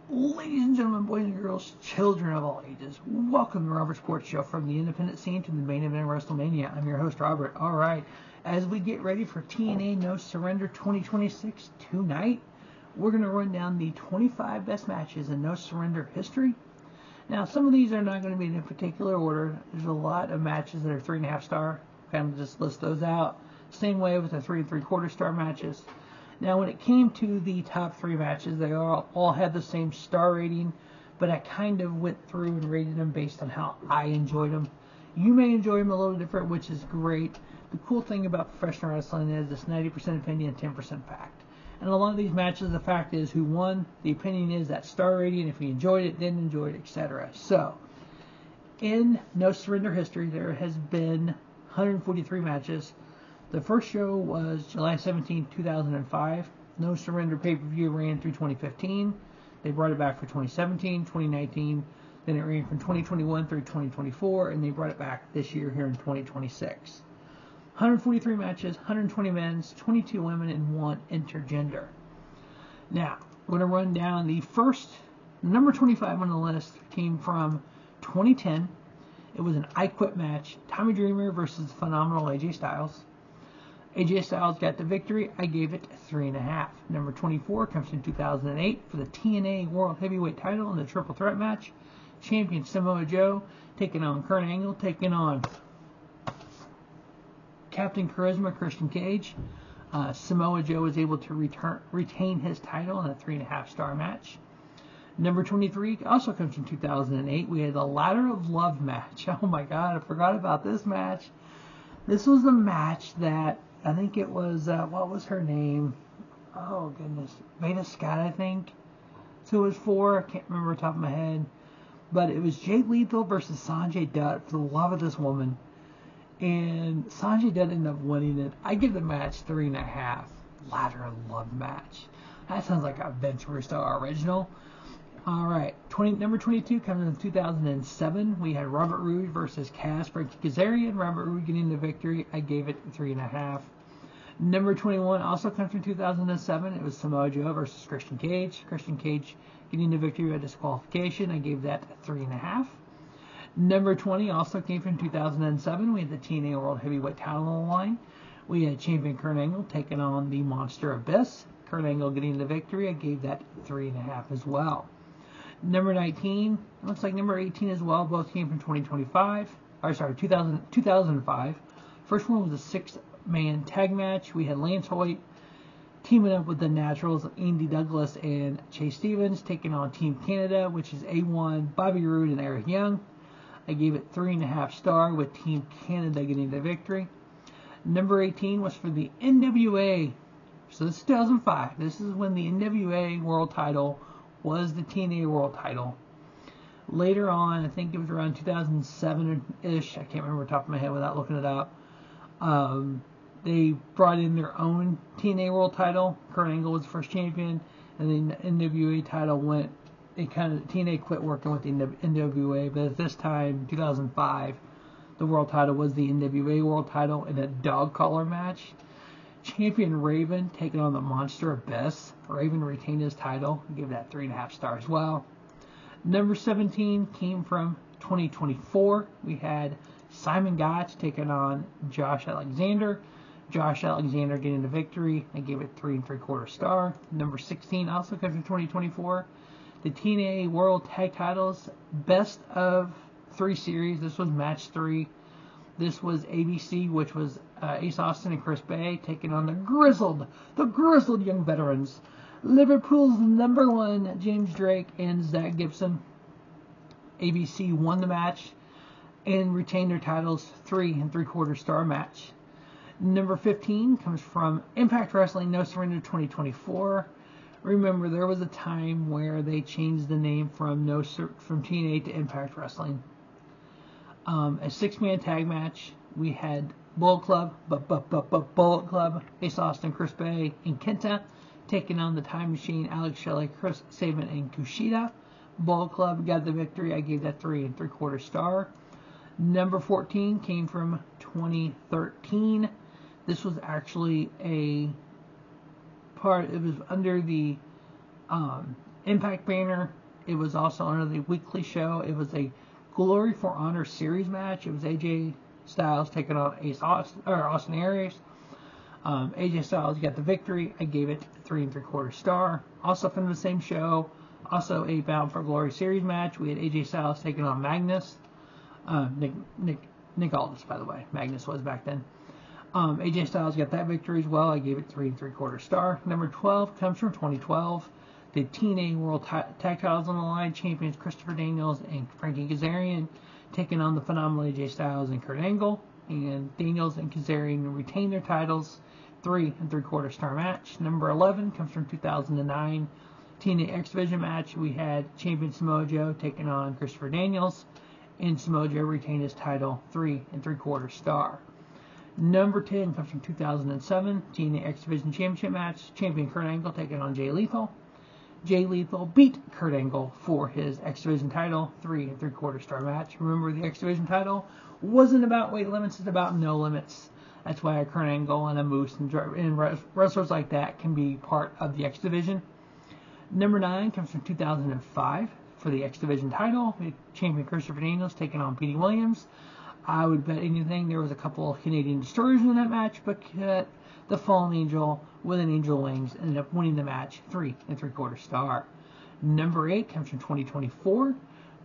Ladies and gentlemen, boys and girls, children of all ages, welcome to the Robert Sports Show from the independent scene to the main event of WrestleMania. I'm your host, Robert. All right, as we get ready for TNA No Surrender 2026 tonight, we're going to run down the 25 best matches in No Surrender history. Now, some of these are not going to be in a particular order. There's a lot of matches that are 3.5 star. Kind of just list those out. Same way with the 3 3/4 star matches. Now, when it came to the top 3 matches, they all had the same star rating, but I kind of went through and rated them based on how I enjoyed them. You may enjoy them a little different, which is great. The cool thing about professional wrestling is it's 90% opinion, 10% fact. And a lot of these matches, the fact is who won, the opinion is that star rating, if you enjoyed it, didn't enjoy it, etc. So, in No Surrender history, there has been 143 matches. The first show was July 17, 2005. No Surrender pay-per-view ran through 2015. They brought it back for 2017, 2019. Then it ran from 2021 through 2024, and they brought it back this year here in 2026. 143 matches, 120 men's, 22 women, and 1 intergender. Now, we're going to run down the first, number 25 on the list came from 2010. It was an I Quit match. Tommy Dreamer versus phenomenal AJ Styles. AJ Styles got the victory. I gave it 3.5. Number 24 comes from 2008 for the TNA World Heavyweight title in the Triple Threat match. Champion Samoa Joe taking on Kurt Angle, taking on Captain Charisma Christian Cage. Samoa Joe was able to retain his title in a 3.5 star match. Number 23 also comes from 2008. We had the Ladder of Love match. Oh my God, I forgot about this match. This was the match that I think it was, what was her name? Oh, goodness. Veda Scott, I think. So it was 4. I can't remember off the top of my head. But it was Jay Lethal versus Sanjay Dutt for the love of this woman. And Sanjay Dutt ended up winning it. I give the match 3.5. Ladder of Love match. That sounds like a Vince Russo original. All right. Number 22 comes in 2007. We had Robert Roode versus Cass Frankie Kazarian. Robert Roode getting the victory. I gave it 3.5. Number 21 also comes from 2007. It was Samoa Joe versus Christian Cage. Christian Cage getting the victory by disqualification. I gave that 3.5. Number 20 also came from 2007. We had the TNA World Heavyweight title on the line. We had champion Kurt Angle taking on the Monster Abyss. Kurt Angle getting the victory. I gave that 3.5 as well. Number 19, looks like number 18 as well. Both came from 2005. First one was a 6-man tag match. We had Lance Hoyt teaming up with the Naturals, Andy Douglas and Chase Stevens, taking on Team Canada, which is A1, Bobby Roode, and Eric Young. I gave it 3.5 star with Team Canada getting the victory. Number 18 was for the NWA. So this is 2005. This is when the NWA World title was the TNA World title. Later on, I think it was around 2007-ish, I can't remember off the top of my head without looking it up, they brought in their own TNA World title. Kurt Angle was the first champion, and then the NWA title went, TNA quit working with the NWA, but at this time, 2005, the World title was the NWA World title in a dog collar match. Champion Raven taking on the Monster Abyss. Raven retained his title. I give that 3.5 stars as well. Number 17 came from 2024. We had Simon Gotch taking on Josh Alexander. Josh Alexander getting the victory. I gave it 3 3/4 star. Number 16 also comes from 2024. The TNA World Tag Titles Best of 3 series. This was match 3. This was ABC, which was Ace Austin and Chris Bay taking on the grizzled young veterans. Liverpool's number 1, James Drake and Zach Gibson. ABC won the match and retained their titles. 3 3/4 star match. Number 15 comes from Impact Wrestling No Surrender 2024. Remember, there was a time where they changed the name from TNA to Impact Wrestling. A 6-man tag match. We had Bullet Club, Ace Austin, Chris Bay, and Kenta taking on the Time Machine, Alex Shelley, Chris Sabin, and Kushida. Bullet Club got the victory. I gave that 3 3/4 star. Number 14 came from 2013. This was actually a part, it was under the Impact banner. It was also under the weekly show. It was a Glory for Honor series match. It was AJ Styles taking on Austin Aries. AJ Styles got the victory. I gave it 3 3/4 star. Also from the same show, also a Bound for Glory series match. We had AJ Styles taking on Magnus. Nick Aldis, by the way. Magnus was back then. AJ Styles got that victory as well. I gave it 3 3/4 star. Number 12 comes from 2012. The TNA World Tag Titles on the line. Champions Christopher Daniels and Frankie Kazarian taking on the phenomenal AJ Styles and Kurt Angle. And Daniels and Kazarian retain their titles. 3 3/4 star match. Number 11 comes from 2009. TNA X Division match. We had champion Samoa Joe taking on Christopher Daniels. And Samoa Joe retained his title. 3 3/4 star. Number 10 comes from 2007. TNA X Division Championship match. Champion Kurt Angle taking on Jay Lethal. Jay Lethal beat Kurt Angle for his X Division title. 3 3/4 star match. Remember, the X Division title wasn't about weight limits, it's about no limits. That's why a Kurt Angle and a Moose and wrestlers like that can be part of the X Division. Number 9 comes from 2005 for the X Division title. Champion Christopher Daniels taking on Petey Williams. I would bet anything there was a couple of Canadian destroyers in that match, but the Fallen Angel with an Angel Wings ended up winning the match. 3 3/4 star. Number 8 comes from 2024.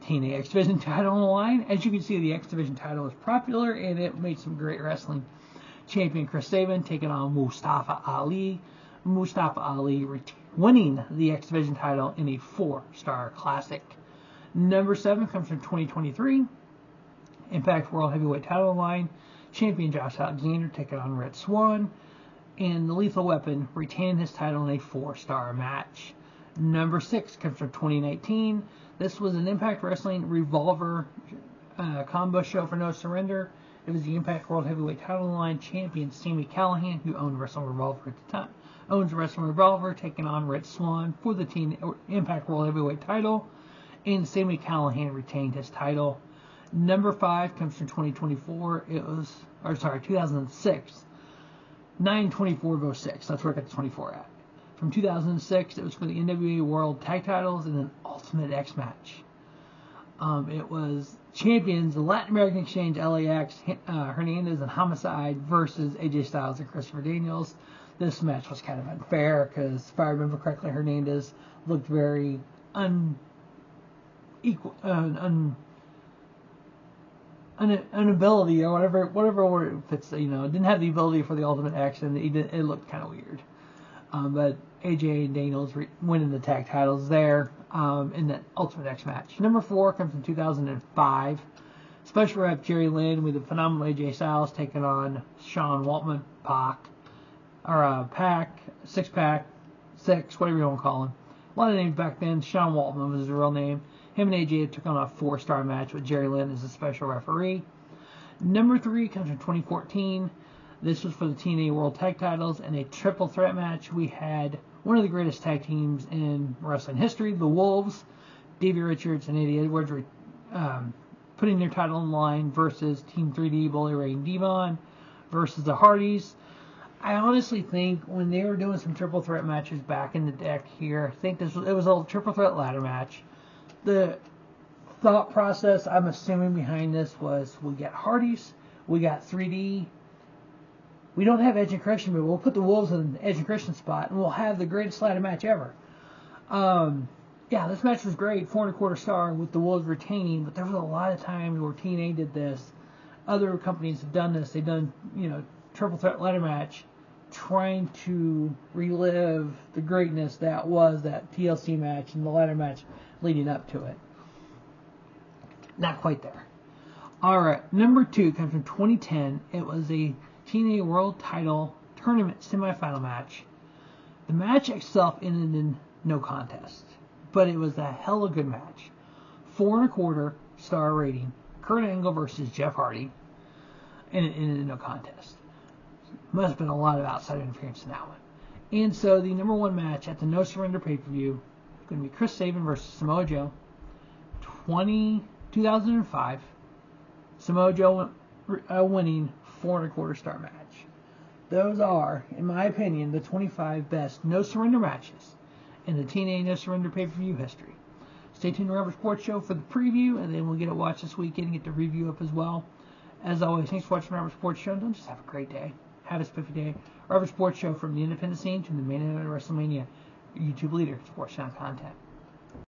TNA X Division title on the line. As you can see, the X Division title is popular and it made some great wrestling. Champion Chris Sabin taking on Mustafa Ali. Mustafa Ali winning the X Division title in a 4-star classic. Number 7 comes from 2023. Impact World Heavyweight title line. Champion Josh Alexander taking on Red Swan. And the Lethal Weapon retaining his title in a 4-star match. Number 6 comes from 2019. This was an Impact Wrestling Revolver combo show for No Surrender. It was the Impact World Heavyweight title line. Champion Sami Callihan, who owned Wrestling Revolver at the time, owns Wrestling Revolver, taking on Red Swan for the Impact World Heavyweight title. And Sami Callihan retained his title. Number 5 comes from 2024. 2006. 9/24/06. That's where I got the 24 at. From 2006, it was for the NWA World Tag Titles and an Ultimate X match. It was champions, the Latin American Exchange, LAX, Hernandez, and Homicide versus AJ Styles and Christopher Daniels. This match was kind of unfair because, if I remember correctly, Hernandez looked very inability or whatever word it fits, didn't have the ability for the Ultimate X, and it looked kind of weird. But AJ and Daniels winning the tag titles there in the Ultimate X match. Number 4 comes in 2005. Special rep Jerry Lynn with the phenomenal AJ Styles taking on Sean Waltman, Six, whatever you want to call him. A lot of names back then. Sean Waltman was his real name. Him and AJ took on a 4-star match with Jerry Lynn as a special referee. Number 3 comes from 2014. This was for the TNA World Tag Titles and a triple threat match. We had one of the greatest tag teams in wrestling history, the Wolves, Davey Richards and Eddie Edwards, putting their title on the line versus Team 3D, Bully Ray and Devon versus the Hardys. I honestly think when they were doing some triple threat matches back in the deck here, I think it was a triple threat ladder match. The thought process I'm assuming behind this was, we got Hardys, we got 3D, we don't have Edge and Christian, but we'll put the Wolves in the Edge and Christian spot, and we'll have the greatest ladder match ever. This match was great, 4 1/4 star with the Wolves retaining, but there was a lot of times where TNA did this. Other companies have done this. They've done, triple threat ladder match, trying to relive the greatness that was that TLC match and the ladder match leading up to it. Not quite there. Alright, number 2 comes from 2010. It was a TNA World Title Tournament semifinal match. The match itself ended in no contest, but it was a hella good match. 4 1/4 star rating. Kurt Angle versus Jeff Hardy, and it ended in no contest. Must have been a lot of outside interference in that one. And so the number 1 match at the No Surrender pay-per-view is going to be Chris Sabin versus Samoa Joe. 2005. Samoa Joe winning 4 1/4 star match. Those are, in my opinion, the 25 best No Surrender matches in the TNA No Surrender pay-per-view history. Stay tuned to Rubber Sports Show for the preview, and then we'll get it watched this weekend and get the review up as well. As always, thanks for watching Rubber Sports Show. Don't just have a great day. Have a spiffy day. Rubber Sports Show, from the independent scene to the main event of WrestleMania. Your YouTube leader, sports channel content.